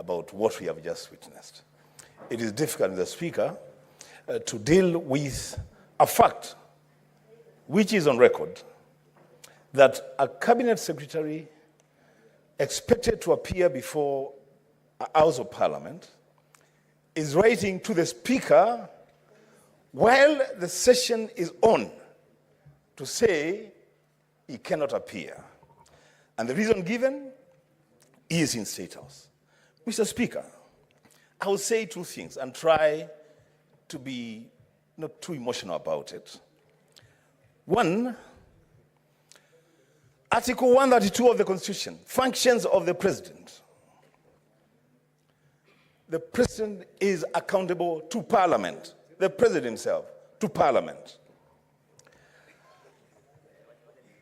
about what we have just witnessed. It is difficult, Mr. Speaker, to deal with a fact which is on record, that a cabinet secretary expected to appear before a House of Parliament is writing to the Speaker while the session is on to say he cannot appear. And the reason given is in State House. Mr. Speaker, I will say two things and try to be not too emotional about it. One, Article 132 of the Constitution, functions of the President. The President is accountable to Parliament, the President himself, to Parliament.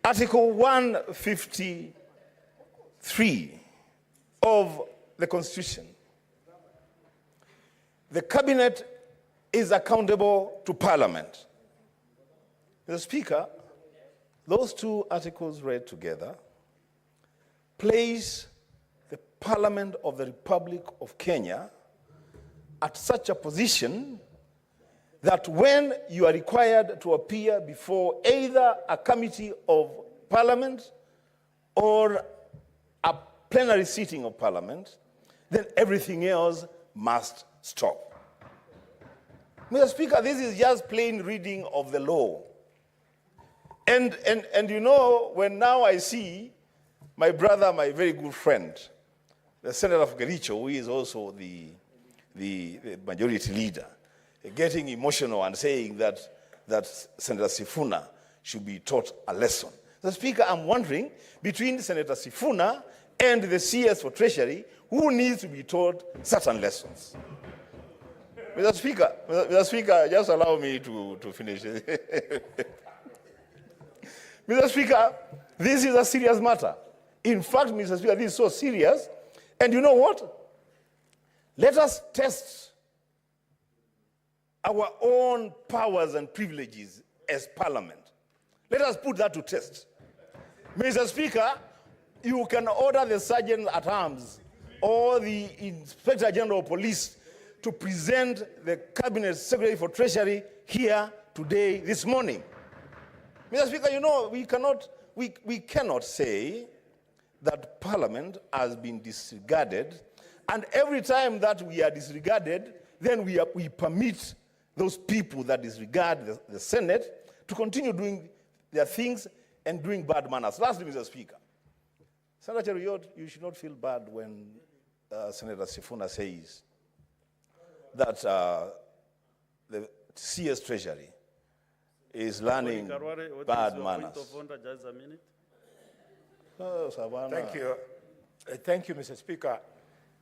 Article 153 of the Constitution, the Cabinet is accountable to Parliament. Mr. Speaker, those two articles read together place the Parliament of the Republic of Kenya at such a position that when you are required to appear before either a committee of Parliament or a plenary sitting of Parliament, then everything else must stop. Mr. Speaker, this is just plain reading of the law. And you know, when now I see my brother, my very good friend, the Senator of Kericho, who is also the majority leader, getting emotional and saying that Senator Sifuna should be taught a lesson. Mr. Speaker, I'm wondering, between Senator Sifuna and the CS for Treasury, who needs to be taught certain lessons? Mr. Speaker, just allow me to finish. Mr. Speaker, this is a serious matter. In fact, Mr. Speaker, this is so serious. And you know what? Let us test our own powers and privileges as Parliament. Let us put that to test. Mr. Speaker, you can order the Sergeant at Arms or the Inspector General of Police to present the Cabinet Secretary for Treasury here today, this morning. Mr. Speaker, you know, we cannot say that Parliament has been disregarded, and every time that we are disregarded, then we permit those people that disregard the Senate to continue doing their things and doing bad manners. Lastly, Mr. Speaker, Senator Yod, you should not feel bad when Senator Sifuna says that the CS Treasury is learning bad manners. Point of order, just a minute. Oh, Savannah. Thank you. Thank you, Mr. Speaker.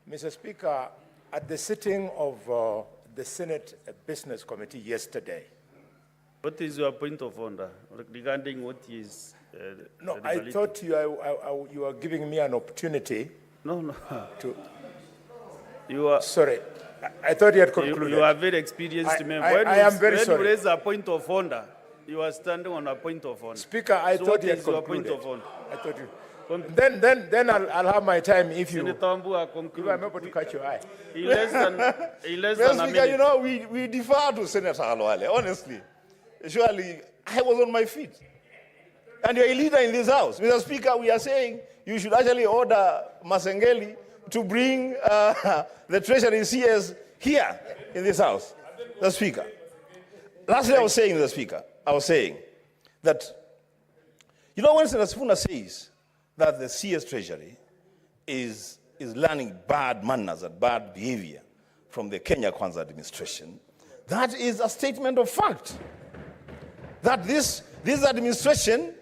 Mr. Speaker, at the sitting of the Senate Business Committee yesterday. What is your point of order regarding what is... no, I thought you were giving me an opportunity. No. You are... Sorry. I thought you had concluded. You are very experienced member. I am very sorry. When you raise a point of order, you are standing on a point of order. Speaker, I thought you had concluded. What is your point of order? I thought you... Then I'll have my time if you... Senator Wambua, conclude. If I'm able to catch your eye. Less than a minute. You know, we defer to Senator Alwale, honestly. Surely, I was on my feet. And you're a leader in this House. Mr. Speaker, we are saying you should actually order Masengeli to bring the Treasury CS here in this House. The Speaker. Lastly, I was saying that, you know, when Senator Sifuna says that the CS Treasury is learning bad manners and bad behavior from the Kenya Kwanza administration, that is a statement of fact. That this administration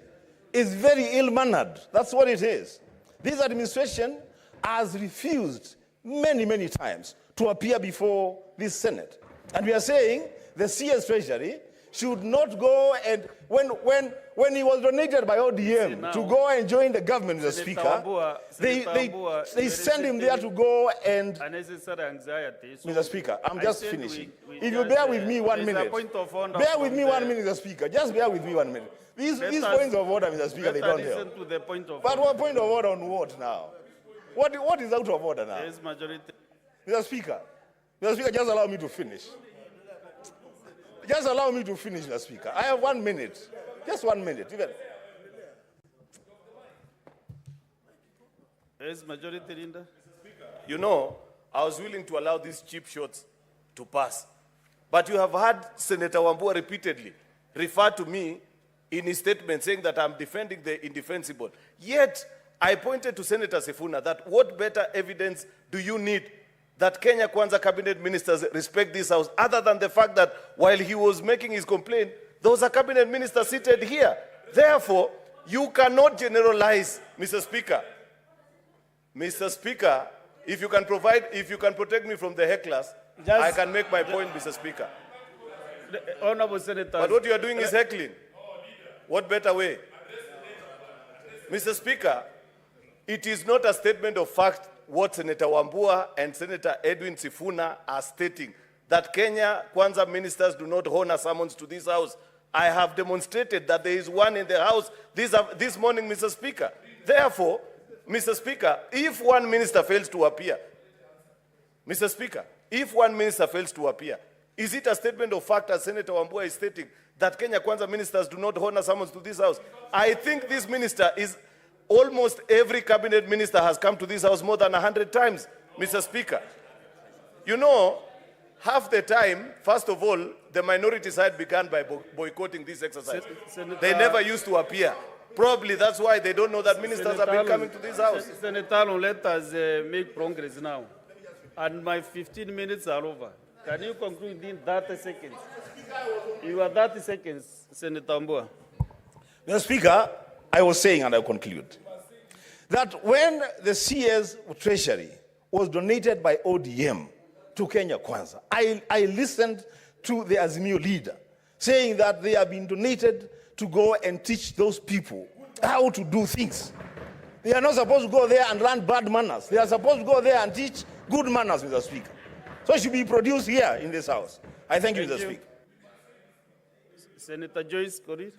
is very ill-mannered. That's what it is. This administration has refused many times to appear before this Senate. And we are saying the CS Treasury should not go and, when he was donated by ODM to go and join the government, Mr. Speaker, they send him there to go and... Unnecessary anxiety. Mr. Speaker, I'm just finishing. If you bear with me 1 minute. Bear with me 1 minute, Mr. Speaker. Just bear with me 1 minute. These points of order, Mr. Speaker, they don't help. To the point of but what point of order on what now? What is out of order now? There is majority. Mr. Speaker, just allow me to finish. Just allow me to finish, Mr. Speaker. I have 1 minute. Just 1 minute. Yes, Majority Leader. You know, I was willing to allow these cheap shots to pass. But you have heard Senator Wambua repeatedly refer to me in his statement saying that I'm defending the indefensible. Yet, I pointed to Senator Sifuna that what better evidence do you need that Kenya Kwanza cabinet ministers respect this house, other than the fact that while he was making his complaint, there was a cabinet minister seated here. Therefore, you cannot generalize, Mr. Speaker. Mr. Speaker, if you can protect me from the hecklers, I can make my point, Mr. Speaker. Honorable Senator. But what you are doing is heckling. What better way? Mr. Speaker, it is not a statement of fact what Senator Wambua and Senator Edwin Sifuna are stating, that Kenya Kwanza ministers do not honor summons to this house. I have demonstrated that there is one in the house this morning, Mr. Speaker. Therefore, Mr. Speaker, if one minister fails to appear, Mr. Speaker, if one minister fails to appear, is it a statement of fact, as Senator Wambua is stating, that Kenya Kwanza ministers do not honor summons to this house? I think this minister is, almost every cabinet minister has come to this house more than 100 times, Mr. Speaker. You know, half the time, first of all, the minority side began by boycotting this exercise. They never used to appear. Probably that's why they don't know that ministers have been coming to this house. Senator, let us make progress now. And my 15 minutes are over. Can you conclude in 30 seconds? You are 30 seconds, Senator Wambua. Mr. Speaker, I was saying, and I'll conclude, that when the CS Treasury was donated by ODM to Kenya Kwanza, I listened to the Azimio leader saying that they have been donated to go and teach those people how to do things. They are not supposed to go there and learn bad manners. They are supposed to go there and teach good manners, Mr. Speaker. So it should be produced here in this house. I thank you, Mr. Speaker. Senator Joyce Korir.